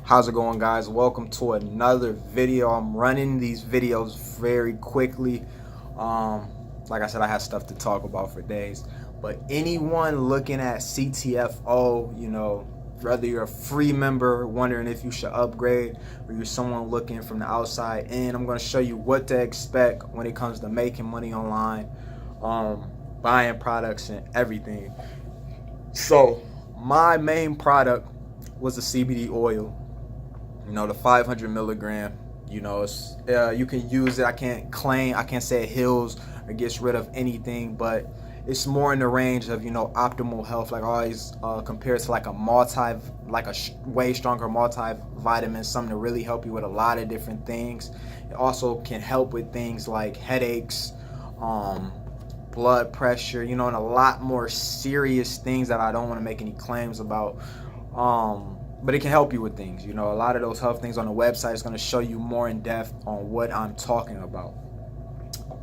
How's it going, guys? Welcome to another video. I'm running these videos very quickly. Like I said, I have stuff to talk about for days. But anyone looking at CTFO, whether you're a free member wondering if you should upgrade, or you're someone looking from the outside in, I'm going to show you what to expect when it comes to making money online, buying products and everything. So my main product was the CBD oil. The 500 milligram. It's you can use it. I can't say it heals or gets rid of anything, but it's more in the range of optimal health. Like I always compare it to like a way stronger multivitamin, something to really help you with a lot of different things. It also can help with things like headaches, blood pressure, and a lot more serious things that I don't want to make any claims about. But it can help you with things. A lot of those health things on the website is going to show you more in depth on what I'm talking about.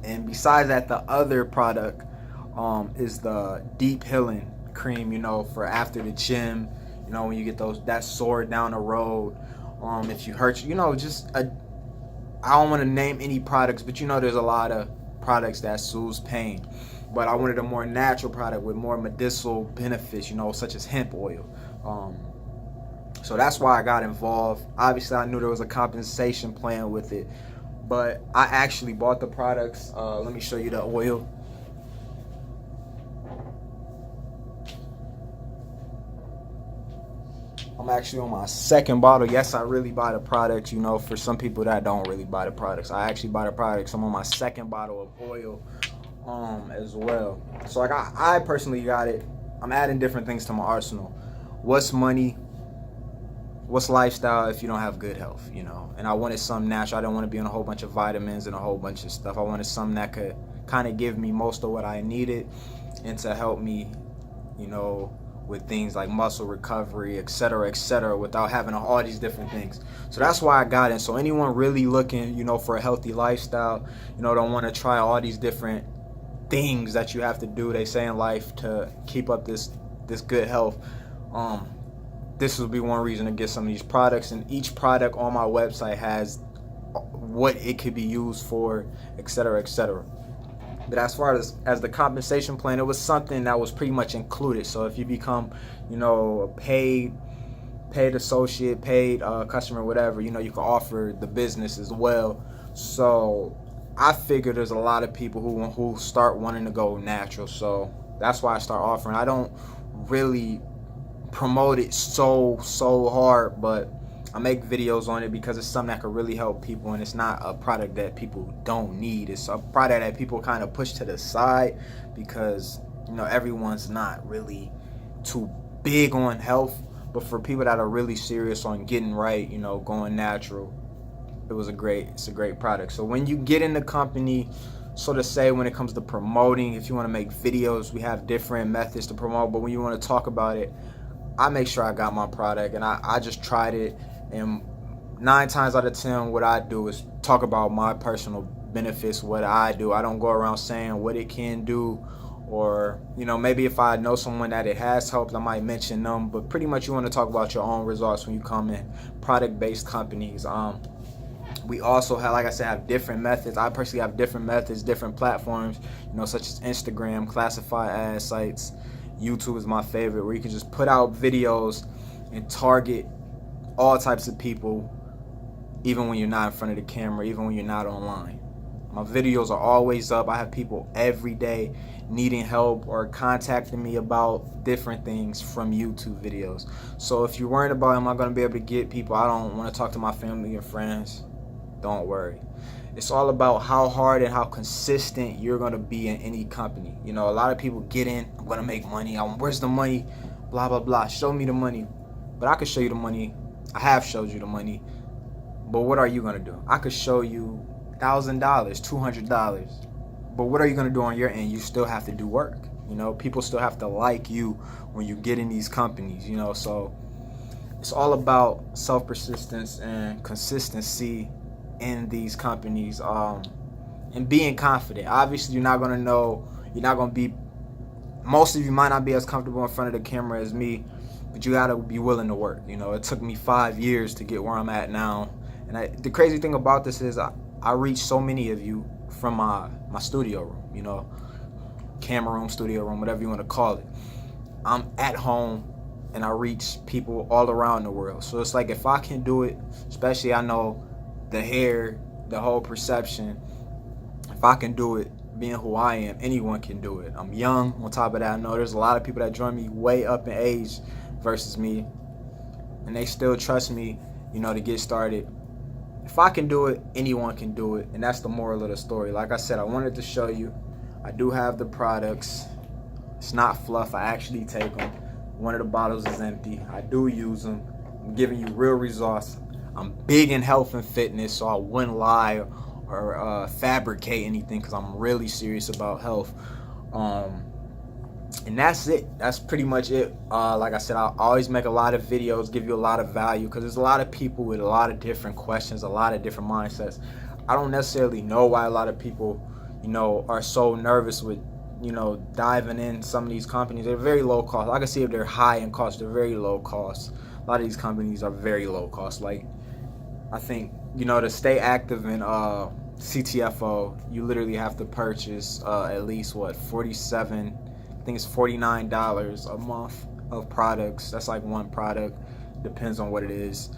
And besides that, the other product is the deep healing cream, for after the gym, when you get that sore down the road. If you hurt, I don't want to name any products, but there's a lot of products that soothes pain. But I wanted a more natural product with more medicinal benefits, such as hemp oil. So that's why I got involved. Obviously, I knew there was a compensation plan with it, but I actually bought the products. Let me show you the oil. I'm actually on my second bottle. Yes, I really buy the products, for some people that don't really buy the products. I actually buy the products. I'm on my second bottle of oil as well. So like I personally got it. I'm adding different things to my arsenal. What's money? What's lifestyle if you don't have good health, And I wanted something natural. I didn't want to be on a whole bunch of vitamins and a whole bunch of stuff. I wanted something that could kind of give me most of what I needed and to help me, with things like muscle recovery, etc., without having all these different things. So that's why I got it. So anyone really looking, for a healthy lifestyle, don't want to try all these different things that you have to do, they say, in life to keep up this good health, this will be one reason to get some of these products. And each product on my website has what it could be used for, etc. But as far as the compensation plan, it was something that was pretty much included. So if you become, a paid associate, paid customer, whatever, you can offer the business as well. So I figured there's a lot of people who start wanting to go natural. So that's why I start offering. I don't really promote it so hard, but I make videos on it because it's something that could really help people, and it's not a product that people don't need. It's a product that people kind of push to the side because everyone's not really too big on health. But for people that are really serious on getting right, going natural, it's a great product. So when you get in the company, so to say, when it comes to promoting, if you want to make videos, we have different methods to promote. But when you want to talk about it, I make sure I got my product, and I just tried it, and 9 times out of 10 what I do is talk about my personal benefits, what I do. I don't go around saying what it can do, or maybe if I know someone that it has helped, I might mention them, but pretty much you want to talk about your own results when you come in. Product-based companies, we also have, like I said, have different methods. I personally have different methods, different platforms, such as Instagram, classified ad sites. YouTube is my favorite, where you can just put out videos and target all types of people, even when you're not in front of the camera, even when you're not online. My videos are always up. I have people every day needing help or contacting me about different things from YouTube videos. So if you're worried about, am I going to be able to get people, I don't want to talk to my family and friends, don't worry. It's all about how hard and how consistent you're going to be in any company. A lot of people get in, I'm going to make money. Where's the money? Blah, blah, blah. Show me the money. But I could show you the money. I have showed you the money. But what are you going to do? I could show you $1,000, $200. But what are you going to do on your end? You still have to do work. People still have to like you when you get in these companies, So it's all about self-persistence and consistency in these companies, and being confident. Obviously, you're not going to be, most of you might not be as comfortable in front of the camera as me, but you gotta be willing to work. You know, it took me 5 years to get where I'm at now. And the crazy thing about this is I reach so many of you from my studio room, you know, camera room, studio room, whatever you want to call it. I'm at home and I reach people all around the world. So it's like, if I can do it, especially I know the hair, the whole perception, if I can do it, being who I am, anyone can do it. I'm young. On top of that, I know there's a lot of people that join me way up in age versus me, and they still trust me, you know, to get started. If I can do it, anyone can do it. And that's the moral of the story. Like I said, I wanted to show you, I do have the products. It's not fluff. I actually take them. One of the bottles is empty. I do use them. I'm giving you real results. I'm big in health and fitness, so I wouldn't lie or fabricate anything, because I'm really serious about health. And that's it. That's pretty much it. Like I said, I always make a lot of videos, give you a lot of value, because there's a lot of people with a lot of different questions, a lot of different mindsets. I don't necessarily know why a lot of people, you know, are so nervous with, you know, diving in some of these companies. They're very low cost. I can see if they're high in cost, they're very low cost. A lot of these companies are very low cost. Like, I think, you know, to stay active in CTFO, you literally have to purchase at least what, 47, I think it's $49 a month of products. That's like one product, depends on what it is.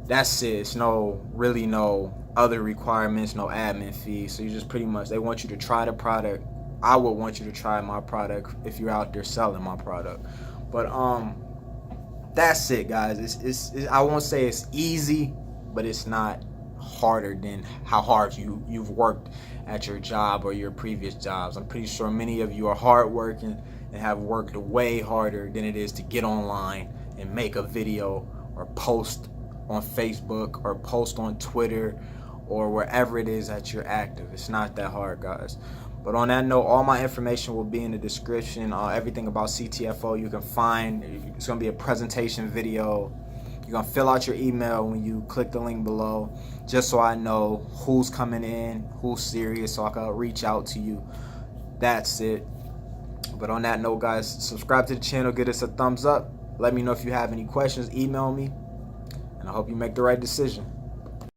That's it. It's really no other requirements, no admin fees. So you just pretty much, they want you to try the product. I would want you to try my product if you're out there selling my product. But that's it, guys. It's I won't say it's easy, but it's not harder than how hard you've worked at your job or your previous jobs. I'm pretty sure many of you are hardworking and have worked way harder than it is to get online and make a video or post on Facebook or post on Twitter or wherever it is that you're active. It's not that hard, guys. But on that note, all my information will be in the description. Everything about CTFO you can find. It's going to be a presentation video. You're going to fill out your email when you click the link below, just so I know who's coming in, who's serious, so I can reach out to you. That's it. But on that note, guys, subscribe to the channel, give us a thumbs up. Let me know if you have any questions, email me, and I hope you make the right decision.